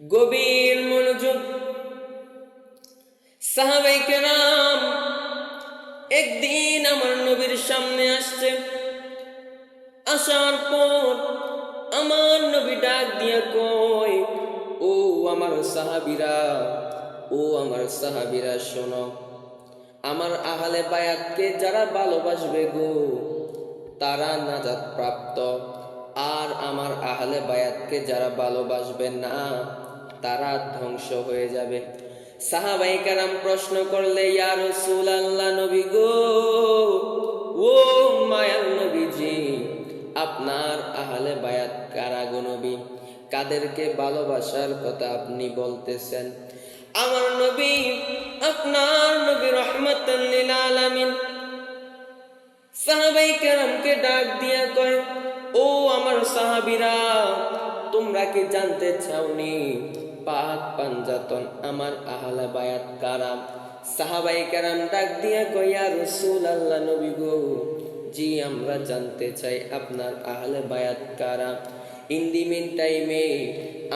গভীর মনোযোগ। সাহাবায়ে কেরাম একদিন আমার নবীর সামনে আসছে। আসার পর আমার নবী ডাক দিয়া কয়, ও আমার সাহাবীরা, ও আমার সাহাবীরা শোনো, আমার আহলে বায়াতকে যারা ভালোবাসবে গো তারা নাজাত প্রাপ্ত, আর আমার আহলে বায়াতকে যারা ভালোবাসবে না তারা ধ্বংস হয়ে যাবে। সাহাবায়ে কেরাম প্রশ্ন করলে, ইয়া রাসূলুল্লাহ, নবী গো, ও মায়ার নবীজি, আপনার আহলে বায়াত কারা গো নবী? কাদেরকে ভালোবাসার কথা আপনি বলতেছেন? আমার নবী, আপনার নবী রহমাতাল লিল আলামিন সাহাবায়ে কেরামকে ডাক দিয়া কয়, ও আমার সাহাবীরা, তোমরা কি জানতে চাওনি পাক পাঞ্জাতন আমার আহলে বায়াত কারা? সাহাবায়ে কেরাম ডাক দিয়া কয়, ইয়া রাসূলুল্লাহ, নবী গো, জি আমরা জানতে চাই আপনার আহলে বায়াত কারা। ইন দি মিন টাইমে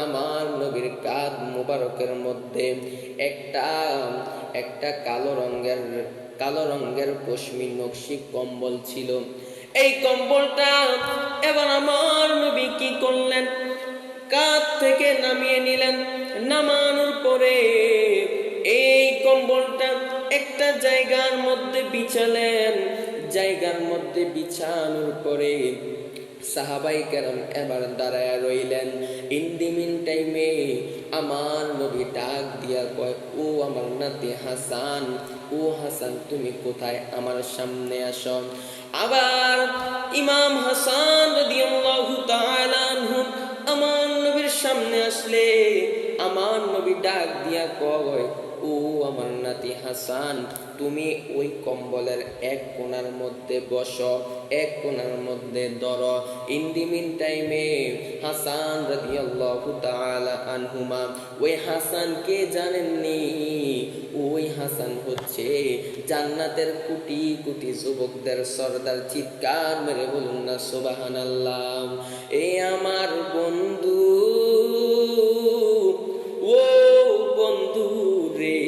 আমার নবীর কাঁধ মুবারকের মধ্যে একটা কালো রঙের পশমি নকশি কম্বল ছিল। এই কম্বলটা এবার আমার নবী কি করলেন, কাঁধ থেকে নামিয়ে নিলেন। নামানোর পরে এই কম্বলটা একটা জায়গার মধ্যে বিছালেন। জায়গার মধ্যে বিছানোর পরে সাহাবায়ে কেরাম এবার দাঁড়ায় রইলেন। ইন দি মিন টাইমে আমার নবী ডাক দিয়া কয়, ও আমার নাতি হাসান, ও হাসান তুমি কোথায়, আমার সামনে আসো। আবার ইমাম হাসান রাদিয়াল্লাহু তাআলা আনহু আমার নবীর সামনে আসলে আমার নবী ডাক দিয়া কয়, ও আমার নাতি হাসান, তুমি ওই কম্বলের এক কোণার মধ্যে বসো, এক কোণার মধ্যে ধরো। ইন দি মিন টাইমে হাসান রাদিয়াল্লাহু তাআলা আনহুমা, ওই হাসান কে জানেননি? ওই হাসান হচ্ছে জান্নাতের কোটি কোটি যুবকদের সরদার। চিৎকার মেরে বলুন না সুবহানাল্লাহ। এ আমার বন্ধু, ও বন্ধু রে,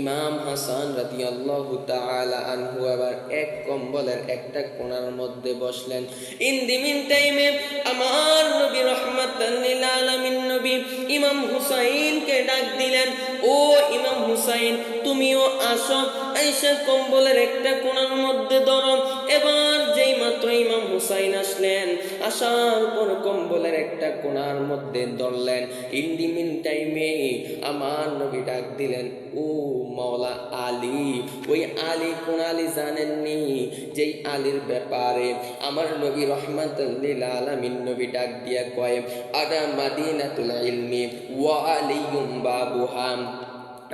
ইমাম হাসান রাদিয়াল্লাহু তাআলা আনহু আবার এক কম্বলের একটা কোণার মধ্যে বসলেন। ইন দি মিন টাইমে আমার নবী রহমাতাল লিল আলামিন নবী ইমাম হুসাইনকে ডাক দিলেন, ও ইমাম হুসাইন, তুমিও আসো, আইসা কম্বলের একটা কোণার মধ্যে ধরো। এবার যেই মাত্র ইমাম হুসাইন আসলেন, আসার পর কম্বলের একটা কোণার মধ্যে ধরলেন। ইন দি মিন টাইমে আমার নবী ডাক দিলেন, ও মাওলা আলী। ওই আলী কোন আলী জানেননি? যেই আলীর ব্যাপারে আমার নবী রহমাতুল লিল আলামিন নবী ডাক দিয়া কয়, আদা মাদিনাতুল ইলমি ওয়া আলিয়ুম বাবুহা,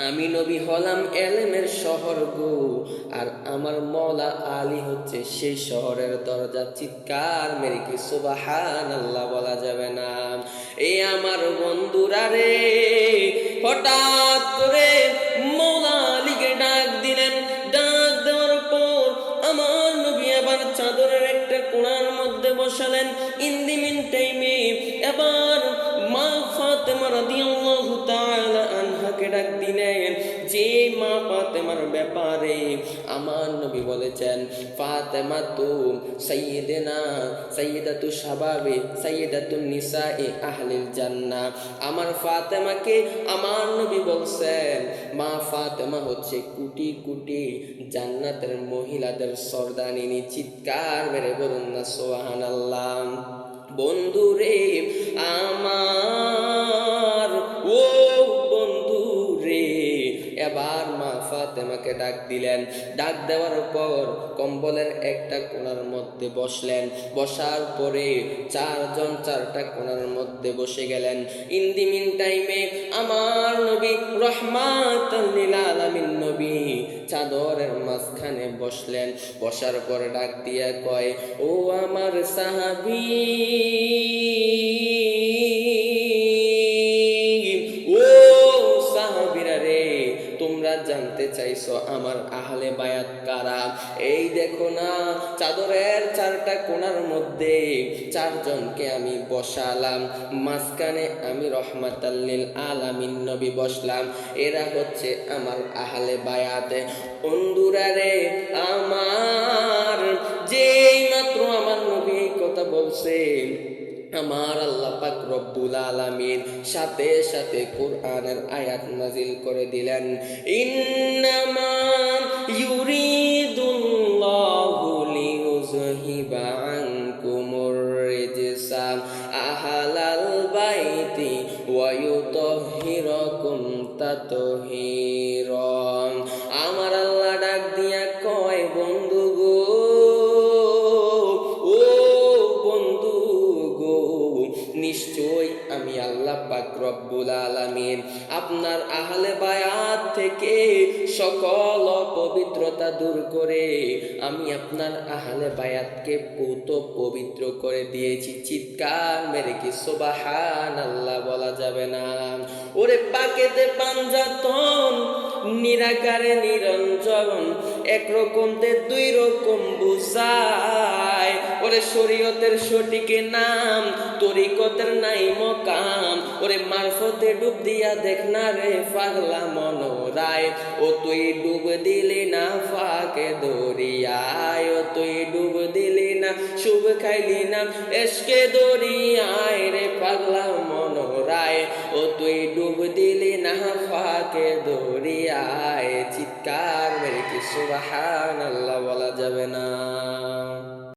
আমি নবী হলাম এলেমের শহর গো, আর আমার মওলা আলী হচ্ছে সেই শহরের দরজা। চিৎকার মেরে কি সুবহানাল্লাহ বলা যাবে না? এ আমার বন্ধুরা রে, হঠাৎ করে মওলা আলীকে ডাক দিলেন। ডাক দেওয়ার পর আমার নবী আবার চাদরের একটা কোণার মধ্যে বসালেন। ইন দি মিন টাইমে এবার মা ফাতেমা রাদিয়াল্লাহু তাআলা আনহাকে ডাক দিলেন। যে মা ফাতেমার ব্যাপারে আমার নবী বলেছেন, ফাতেমা তো সাইয়্যিদাতু শাবাবে সাইয়্যিদাতুন নিসাই আহলিল জান্নাহ। আমার ফাতেমাকে আমার নবী বলছেন, মা ফাতেমা হচ্ছে কোটি কোটি জান্নাতের মহিলাদের সর্দানিনী। চিৎকার মেরে বলুন না সুবহানাল্লাহ। বন্ধুরে আমার, ও বন্ধু রে, এবার মা ফাতেমাকে ডাক দিলেন। ডাক দেওয়ার পর কম্বলের একটা কোণার মধ্যে বসলেন। বসার পরে চারজন চারটা কোণার মধ্যে বসে গেলেন। ইন দি মিন টাইমে আমার নবী রহমাতুল লিল আলামিন নবী চাদরের মাঝখানে বসলেন। বসার পর ডাক দিয়া কয়, ও আমার সাহাবী, ও সাহাবীরা রে, তোমরা জানতে চাইছো আমার আহলে বায়াত কারা? এই দেখো না, চাদরের চারটা কোণার মধ্যে চারজনকে আমি বসালাম, মাঝখানে আমি রহমাতাল লিল আলামিন নবী বসলাম। এরা হচ্ছে আমার আহলে বায়াত। বন্ধুরা রে আমার, যেই মাত্র আমার নবী এই কথা বলছেন, আমার আল্লাহ পাক রব্বুল আলামিন সাথে সাথে কোরআনের আয়াত নাজিল করে দিলেন, ইন্নামা ইউরিদুল্লাহু লিইউযহিবা আনকুমুর রিজসা আহলাল বাইতি ওয়া ইউতাহহিরাকুম তাতহীরা। আমার আল্লাহ ডাক দিয়া কয়, বন্ধু গো, নিশ্চয় আমি আল্লাহ পাক রব্বুল আলামিন আপনার আহলে বায়াত থেকে সকল অপবিত্রতা দূর করে আমি আপনার আহলে বায়াতকে পুত পবিত্র করে দিয়েছি। চিৎকার মেরে কি সুবহানাল্লাহ বলা যাবে না? ওরে পাকেতে পাঞ্জাতন, নিরাকারে নিরঞ্জন, একরকমতে দুই রকম বুঝায়। ওরে শরীয়তের সঠিক নাম, তরিকতের নাই মকাম। ওরে মারফতে ডুব দিয়া দেখ না রে পাগলা মনোরায়, ও তুই ডুব দিলি না ফাঁকে দরিয়ায়, ও তুই ডুব দিলি না শুভ খাইলি না এসকে দরিয়ায় রে পাগলা মনোরায়, ও তুই ডুব দিলি না ফাঁকে দরিয়ায়। চিৎকার মেরে কি সুবহানাল্লাহ বলা যাবে না?